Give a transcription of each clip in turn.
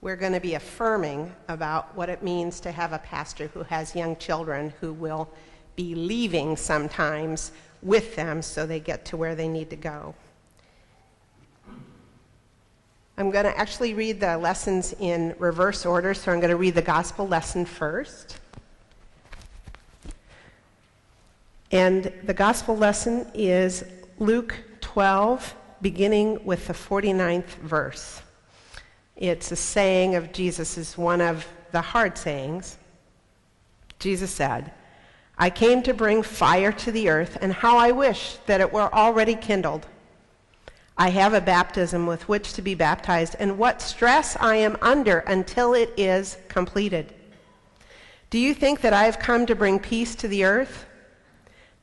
we're going to be affirming about what it means to have a pastor who has young children who will be leaving sometimes with them so they get to where they need to go. I'm going to actually read the lessons in reverse order, so I'm going to read the gospel lesson first. And the gospel lesson is Luke 12, beginning with the 49th verse. It's a saying of Jesus, is one of the hard sayings. Jesus said, "I came to bring fire to the earth, and how I wish that it were already kindled. I have a baptism with which to be baptized, and what stress I am under until it is completed. Do you think that I have come to bring peace to the earth?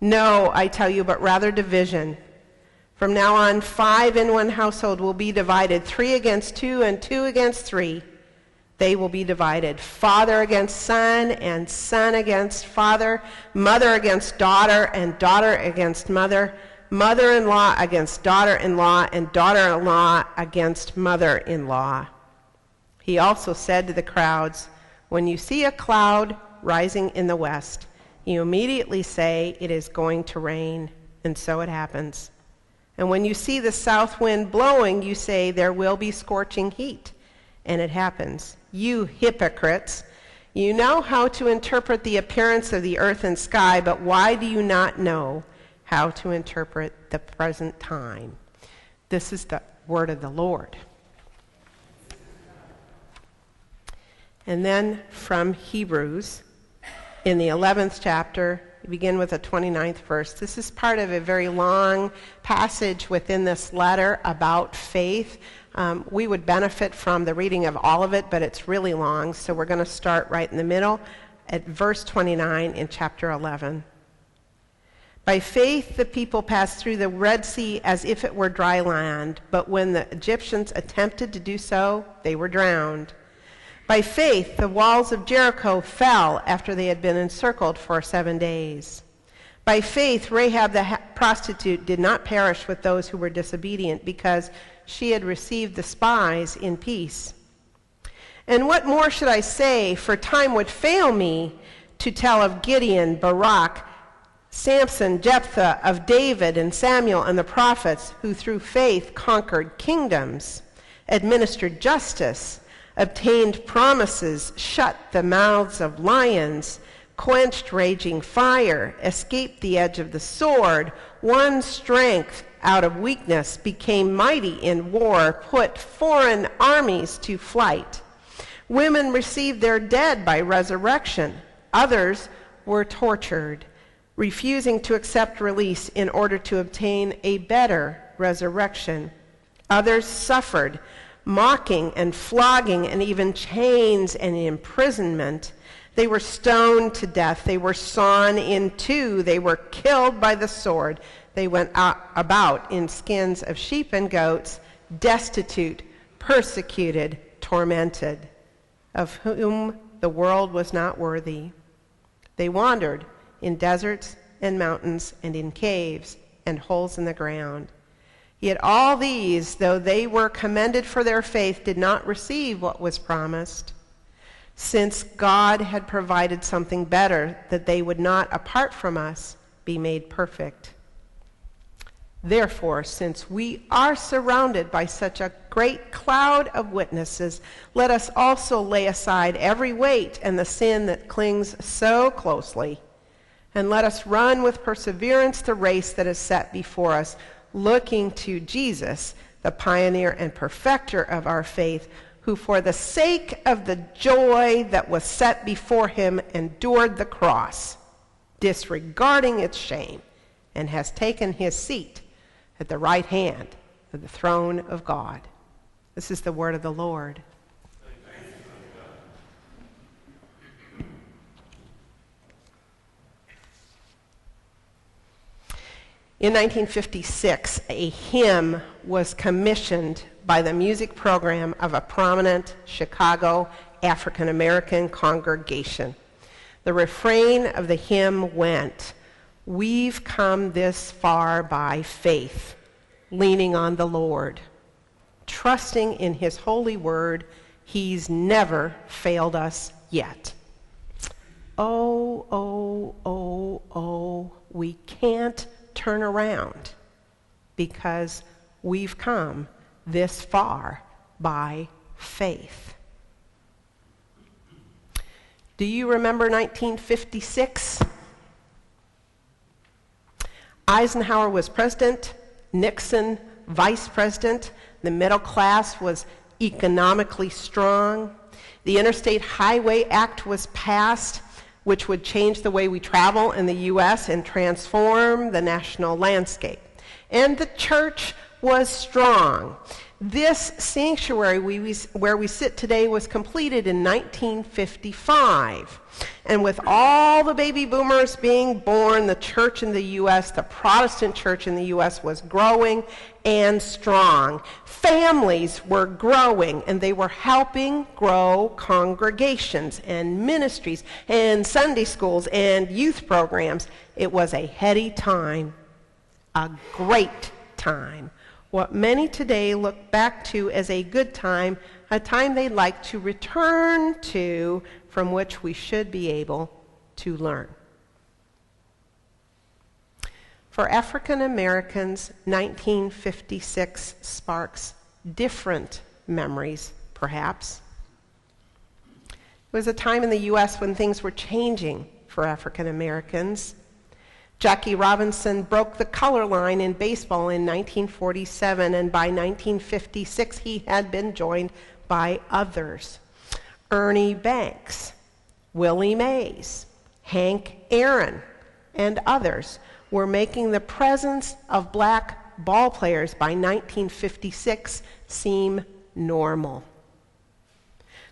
No, I tell you, but rather division. From now on, 5 in one household will be divided, 3 against 2 and 2 against 3. They will be divided, father against son and son against father, mother against daughter and daughter against mother, mother-in-law against daughter-in-law, and daughter-in-law against mother-in-law." He also said to the crowds, "When you see a cloud rising in the west, you immediately say it is going to rain, and so it happens. And when you see the south wind blowing, you say there will be scorching heat, and it happens. You hypocrites, you know how to interpret the appearance of the earth and sky, but why do you not know how to interpret the present time?" This is the word of the Lord. And then from Hebrews, in the 11th chapter, we begin with the 29th verse. This is part of a very long passage within this letter about faith. We would benefit from the reading of all of it, but it's really long, so we're going to start right in the middle at verse 29 in chapter 11. "By faith the people passed through the Red Sea as if it were dry land, but when the Egyptians attempted to do so, they were drowned. By faith the walls of Jericho fell after they had been encircled for 7 days. By faith Rahab the prostitute did not perish with those who were disobedient, because she had received the spies in peace. And what more should I say, for time would fail me to tell of Gideon, Barak, Samson, Jephthah, of David and Samuel and the prophets, who through faith conquered kingdoms, administered justice, obtained promises, shut the mouths of lions, quenched raging fire, escaped the edge of the sword, won strength out of weakness, became mighty in war, put foreign armies to flight. Women received their dead by resurrection. Others were tortured, refusing to accept release in order to obtain a better resurrection. Others suffered mocking and flogging and even chains and imprisonment. They were stoned to death. They were sawn in two. They were killed by the sword. They went about in skins of sheep and goats, destitute, persecuted, tormented, of whom the world was not worthy. They wandered in deserts and mountains and in caves and holes in the ground. Yet all these, though they were commended for their faith, did not receive what was promised, since God had provided something better, that they would not, apart from us, be made perfect. Therefore, since we are surrounded by such a great cloud of witnesses, let us also lay aside every weight and the sin that clings so closely, and let us run with perseverance the race that is set before us, looking to Jesus, the pioneer and perfecter of our faith, who for the sake of the joy that was set before him endured the cross, disregarding its shame, and has taken his seat at the right hand of the throne of God." This is the word of the Lord. In 1956, a hymn was commissioned by the music program of a prominent Chicago African-American congregation. The refrain of the hymn went, "We've come this far by faith, leaning on the Lord, trusting in his holy word He's never failed us yet. We can't turn around because we've come this far by faith. Do you remember 1956? Eisenhower was president, Nixon vice president. The middle class was economically strong. The Interstate Highway Act was passed, which would change the way we travel in the U.S. and transform the national landscape. And the church was strong. This sanctuary where we sit today was completed in 1955. And with all the baby boomers being born, the church in the U.S., the Protestant church in the U.S., was growing and strong. Families were growing, and they were helping grow congregations and ministries and Sunday schools and youth programs. It was a heady time, a great time. What many today look back to as a good time, a time they'd like to return to, from which we should be able to learn. For African Americans, 1956 sparks different memories, perhaps. It was a time in the U.S. when things were changing for African Americans. Jackie Robinson broke the color line in baseball in 1947, and by 1956 he had been joined by others. Ernie Banks, Willie Mays, Hank Aaron, and others were making the presence of black ball players by 1956 seem normal.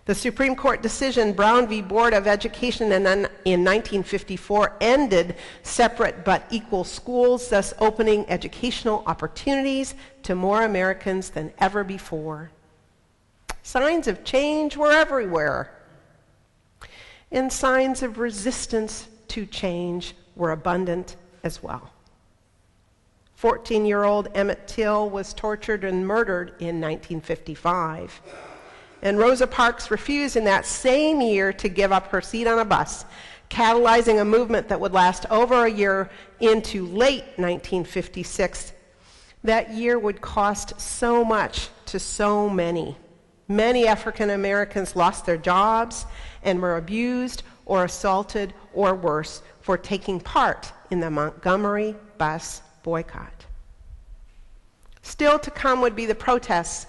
The Supreme Court decision, Brown v. Board of Education, in 1954 ended separate but equal schools, thus opening educational opportunities to more Americans than ever before. Signs of change were everywhere, and signs of resistance to change were abundant as well. 14-year-old Emmett Till was tortured and murdered in 1955. And Rosa Parks refused in that same year to give up her seat on a bus, catalyzing a movement that would last over a year into late 1956. That year would cost so much to so many. Many African Americans lost their jobs and were abused or assaulted or worse for taking part in the Montgomery bus boycott. Still to come would be the protests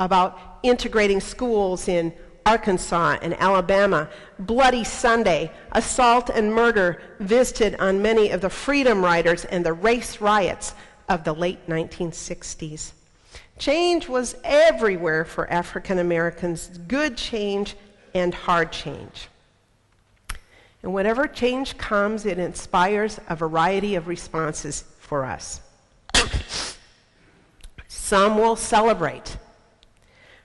about integrating schools in Arkansas and Alabama, Bloody Sunday, assault and murder visited on many of the freedom riders and the race riots of the late 1960s. Change was everywhere for African Americans, good change and hard change. And whatever change comes, it inspires a variety of responses for us. Some will celebrate.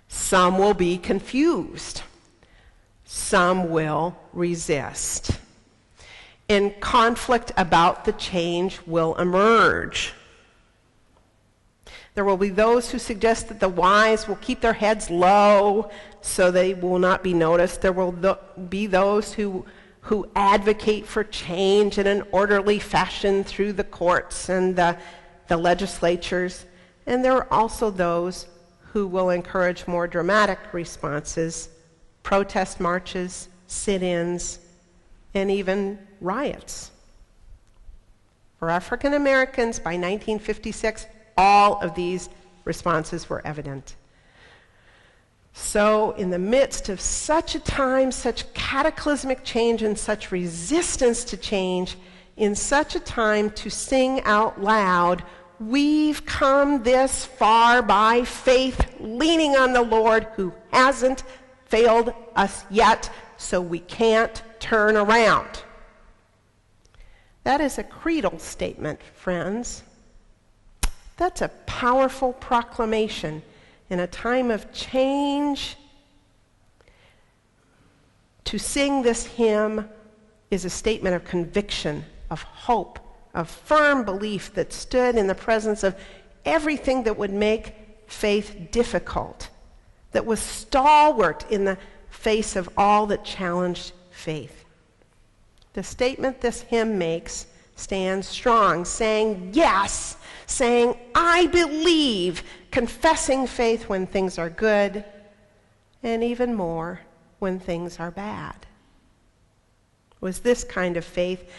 Some will be confused. Some will resist. And conflict about the change will emerge. There will be those who suggest that the wise will keep their heads low so they will not be noticed. There will be those who advocate for change in an orderly fashion through the courts and the legislatures. And there are also those who will encourage more dramatic responses, protest marches, sit-ins, and even riots. For African Americans, by 1956, all of these responses were evident. So, in the midst of such a time, such cataclysmic change and such resistance to change, in such a time to sing out loud, "We've come this far by faith, leaning on the Lord who hasn't failed us yet, so we can't turn around." That is a creedal statement, friends. That's a powerful proclamation in a time of change. To sing this hymn is a statement of conviction, of hope, of firm belief that stood in the presence of everything that would make faith difficult, that was stalwart in the face of all that challenged faith. The statement this hymn makes stands strong, saying yes, saying I believe, confessing faith when things are good, and even more when things are bad. It was this kind of faith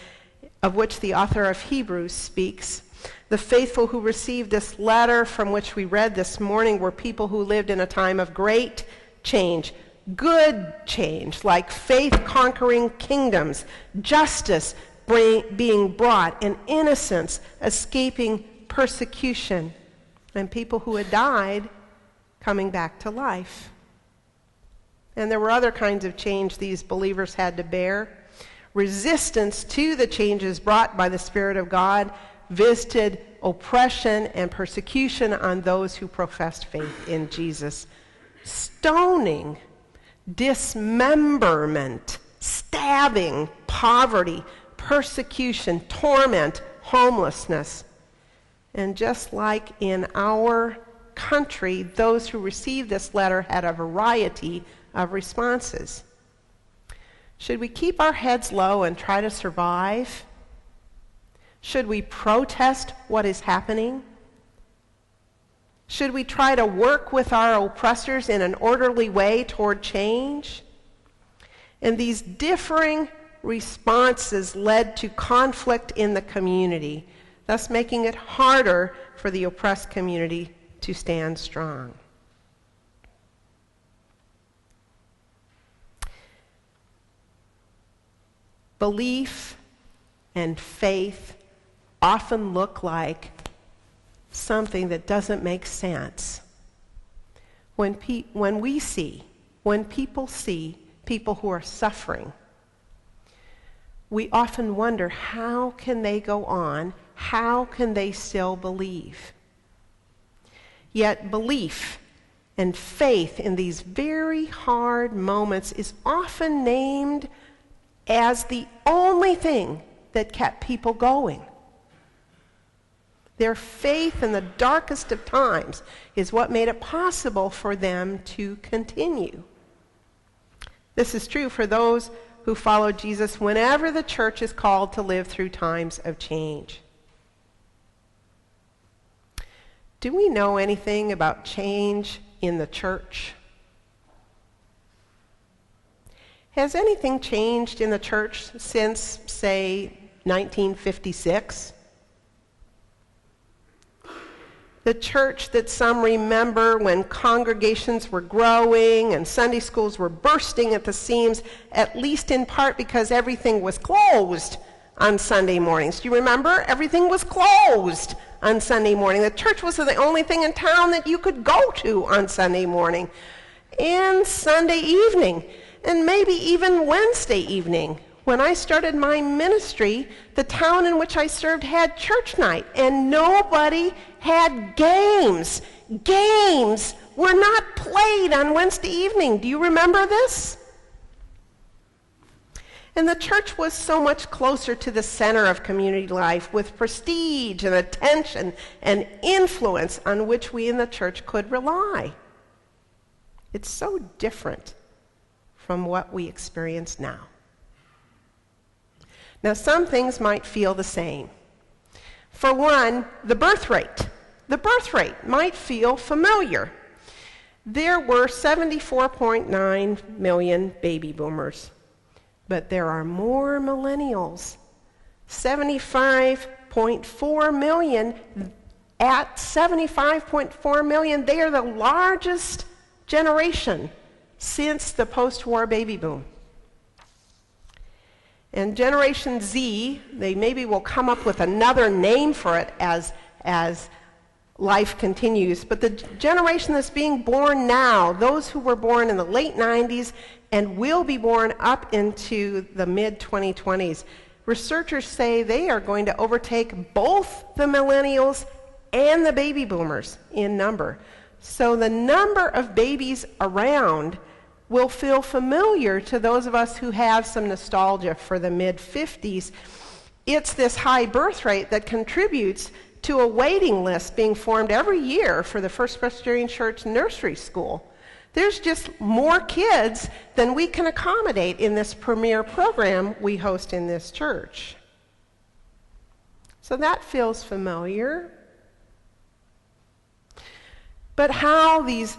of which the author of Hebrews speaks. The faithful who received this letter from which we read this morning were people who lived in a time of great change, good change, like faith conquering kingdoms, justice being brought, and innocence escaping persecution, and people who had died coming back to life. And there were other kinds of change these believers had to bear. Resistance to the changes brought by the Spirit of God visited oppression and persecution on those who professed faith in Jesus. Stoning, dismemberment, stabbing, poverty, persecution, torment, homelessness. And just like in our country, those who received this letter had a variety of responses. Should we keep our heads low and try to survive? Should we protest what is happening? Should we try to work with our oppressors in an orderly way toward change? And these differing responses led to conflict in the community, thus making it harder for the oppressed community to stand strong. Belief and faith often look like something that doesn't make sense. When people see people who are suffering, we often wonder, how can they go on? How can they still believe? Yet belief and faith in these very hard moments is often named as the only thing that kept people going. Their faith in the darkest of times is what made it possible for them to continue. This is true for those who follow Jesus whenever the church is called to live through times of change. Do we know anything about change in the church? Has anything changed in the church since, say, 1956? The church that some remember when congregations were growing and Sunday schools were bursting at the seams, at least in part because everything was closed on Sunday mornings. Do you remember? Everything was closed on Sunday morning. The church was the only thing in town that you could go to on Sunday morning and Sunday evening, and maybe even Wednesday evening. When I started my ministry, the town in which I served had church night, and nobody had games. Games were not played on Wednesday evening. Do you remember this? And the church was so much closer to the center of community life, with prestige and attention and influence on which we in the church could rely. It's so different from what we experience now. Now, some things might feel the same. For one, the birth rate. The birth rate might feel familiar. There were 74.9 million baby boomers, but there are more millennials. 75.4 million. At 75.4 million, they are the largest generation since the post-war baby boom. And Generation Z, they maybe will come up with another name for it as life continues, but the generation that's being born now, those who were born in the late 90s and will be born up into the mid-2020s, researchers say they are going to overtake both the millennials and the baby boomers in number. So the number of babies around will feel familiar to those of us who have some nostalgia for the mid-50s. It's this high birth rate that contributes to a waiting list being formed every year for the First Presbyterian Church nursery school. There's just more kids than we can accommodate in this premier program we host in this church. So that feels familiar. But how these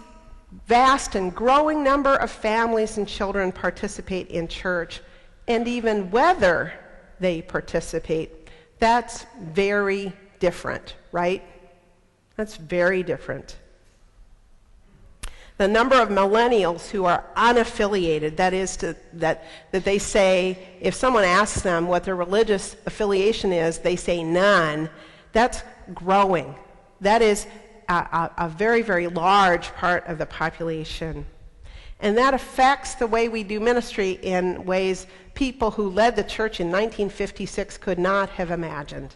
vast and growing number of families and children participate in church, and even whether they participate, that's very different, right? That's very different. The number of millennials who are unaffiliated, that is, that they say, if someone asks them what their religious affiliation is, they say none, that's growing. That is a very, very large part of the population. And that affects the way we do ministry in ways people who led the church in 1956 could not have imagined.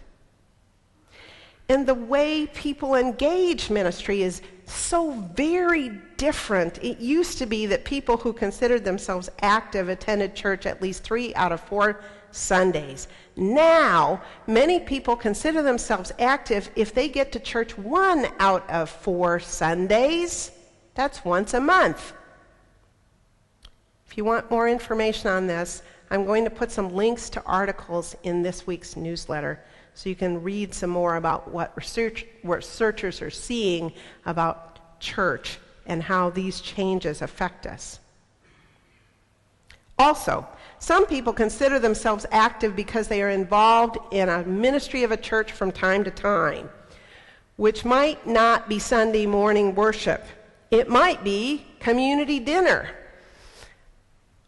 And the way people engage ministry is so very different. It used to be that people who considered themselves active attended church at least 3 out of 4 Sundays. Now, many people consider themselves active if they get to church 1 out of 4 Sundays. That's once a month. If you want more information on this, I'm going to put some links to articles in this week's newsletter so you can read some more about what researchers are seeing about church and how these changes affect us. Also, some people consider themselves active because they are involved in a ministry of a church from time to time, which might not be Sunday morning worship. It might be community dinner.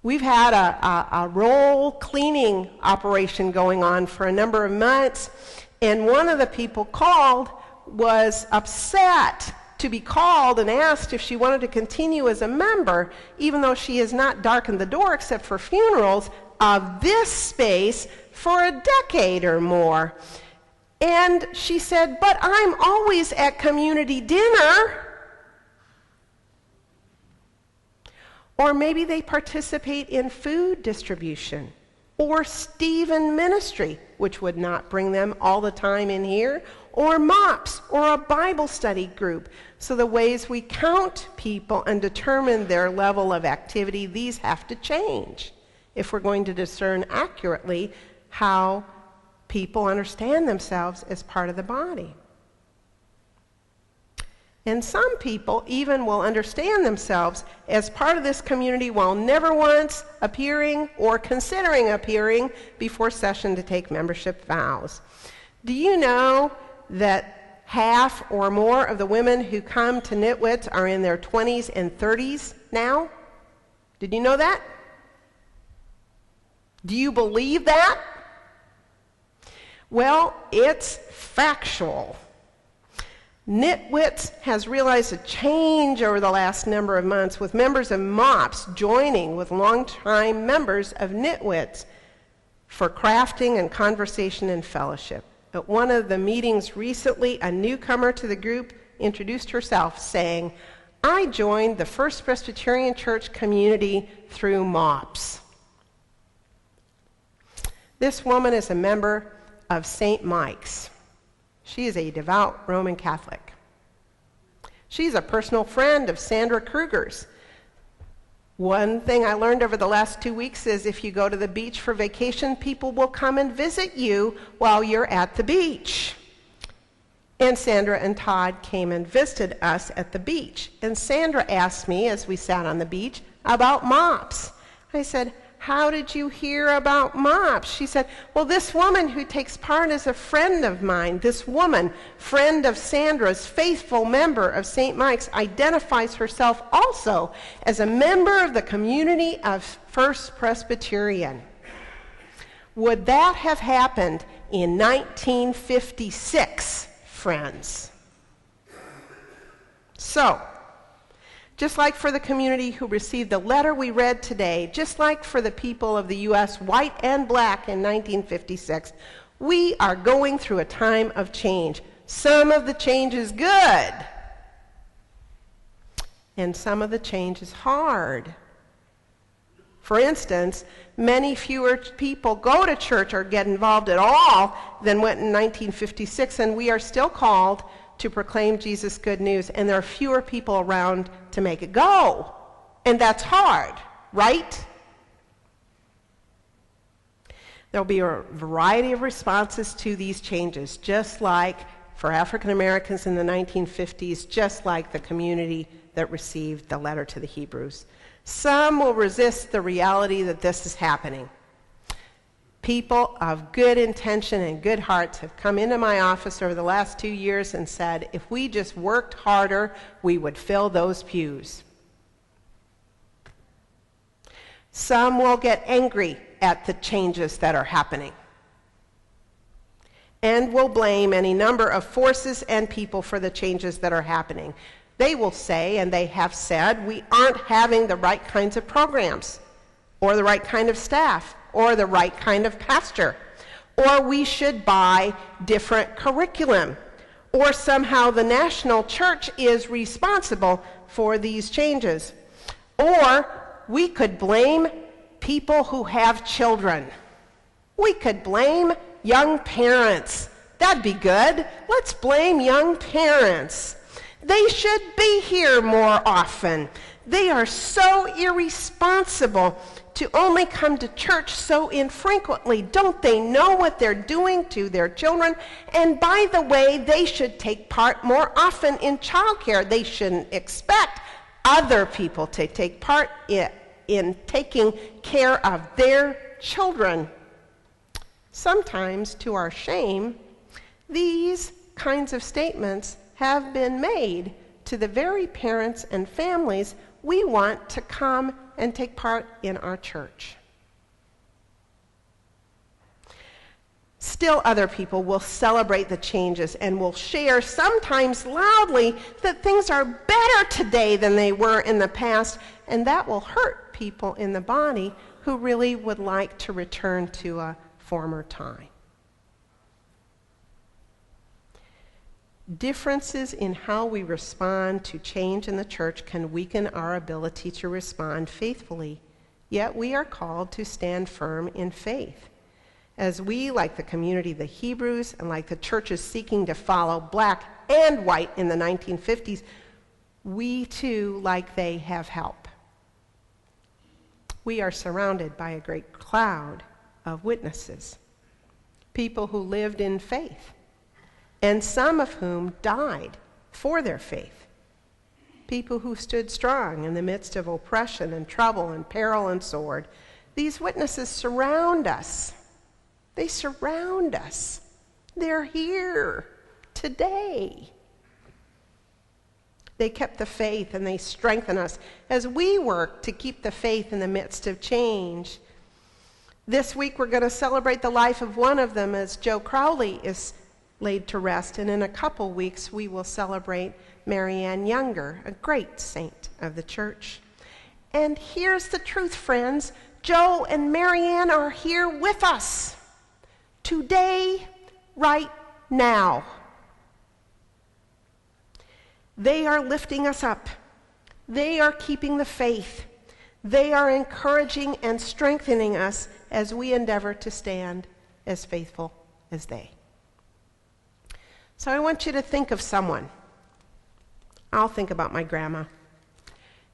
We've had a roll cleaning operation going on for a number of months, and one of the people called was upset to be called and asked if she wanted to continue as a member, even though she has not darkened the door except for funerals of this space for a decade or more. And she said, "But I'm always at community dinner." Or maybe they participate in food distribution or Stephen ministry, which would not bring them all the time in here, or MOPS or a Bible study group. So the ways we count people and determine their level of activity, these have to change if we're going to discern accurately how people understand themselves as part of the body. And some people even will understand themselves as part of this community while never once appearing or considering appearing before session to take membership vows. Do you know that half or more of the women who come to Nitwits are in their 20s and 30s now? Did you know that? Do you believe that? Well, it's factual. Nitwits has realized a change over the last number of months with members of MOPS joining with longtime members of Nitwits for crafting and conversation and fellowship. At one of the meetings recently, a newcomer to the group introduced herself saying, "I joined the First Presbyterian Church community through MOPS." This woman is a member of St. Mike's. She is a devout Roman Catholic. She's a personal friend of Sandra Kruger's. One thing I learned over the last 2 weeks is if you go to the beach for vacation, people will come and visit you while you're at the beach. And Sandra and Todd came and visited us at the beach. And Sandra asked me, as we sat on the beach, about MOPS. I said, "How did you hear about MOPS?" She said, "Well, this woman who takes part is a friend of mine. This woman, friend of Sandra's, faithful member of St. Mike's, identifies herself also as a member of the community of First Presbyterian." Would that have happened in 1956, friends? So, just like for the community who received the letter we read today, just like for the people of the U.S., white and black, in 1956, we are going through a time of change. Some of the change is good, and some of the change is hard. For instance, many fewer people go to church or get involved at all than went in 1956, and we are still called to proclaim Jesus' good news, and there are fewer people around to make it go. And that's hard, right? There'll be a variety of responses to these changes, just like for African Americans in the 1950s, just like the community that received the letter to the Hebrews. Some will resist the reality that this is happening. People of good intention and good hearts have come into my office over the last 2 years and said, if we just worked harder, we would fill those pews. Some will get angry at the changes that are happening and will blame any number of forces and people for the changes that are happening. They will say, and they have said, we aren't having the right kinds of programs, or the right kind of staff, or the right kind of pastor, or we should buy different curriculum, or somehow the national church is responsible for these changes. Or we could blame people who have children. We could blame young parents. That'd be good. Let's blame young parents. They should be here more often. They are so irresponsible to only come to church so infrequently. Don't they know what they're doing to their children? And by the way, they should take part more often in childcare. They shouldn't expect other people to take part in taking care of their children. Sometimes, to our shame, these kinds of statements have been made to the very parents and families we want to come and take part in our church. Still, other people will celebrate the changes and will share, sometimes loudly, that things are better today than they were in the past, and that will hurt people in the body who really would like to return to a former time. Differences in how we respond to change in the church can weaken our ability to respond faithfully, yet we are called to stand firm in faith. As we, like the community of the Hebrews and like the churches seeking to follow black and white in the 1950s, we too, like they, have help. We are surrounded by a great cloud of witnesses, people who lived in faith, and some of whom died for their faith. People who stood strong in the midst of oppression and trouble and peril and sword. These witnesses surround us. They surround us. They're here today. They kept the faith and they strengthen us as we work to keep the faith in the midst of change. This week we're going to celebrate the life of one of them as Joe Crowley is laid to rest, and in a couple weeks we will celebrate Marianne Younger, a great saint of the church. And here's the truth, friends. Joe and Marianne are here with us today, right now. They are lifting us up. They are keeping the faith. They are encouraging and strengthening us as we endeavor to stand as faithful as they. So I want you to think of someone. I'll think about my grandma.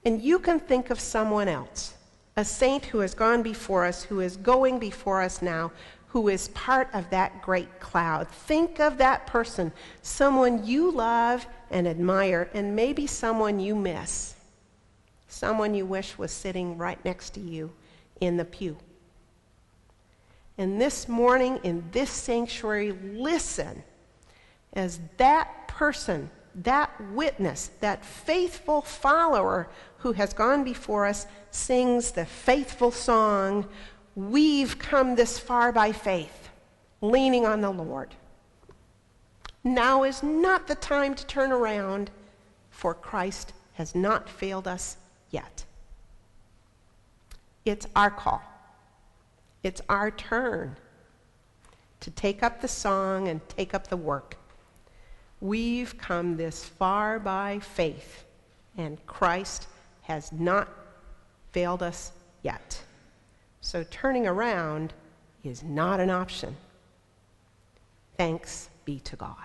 And you can think of someone else, a saint who has gone before us, who is going before us now, who is part of that great cloud. Think of that person, someone you love and admire, and maybe someone you miss, someone you wish was sitting right next to you in the pew. And this morning in this sanctuary, listen as that person, that witness, that faithful follower who has gone before us sings the faithful song, "We've come this far by faith, leaning on the Lord. Now is not the time to turn around, for Christ has not failed us yet." It's our call. It's our turn to take up the song and take up the work. We've come this far by faith, and Christ has not failed us yet. So turning around is not an option. Thanks be to God.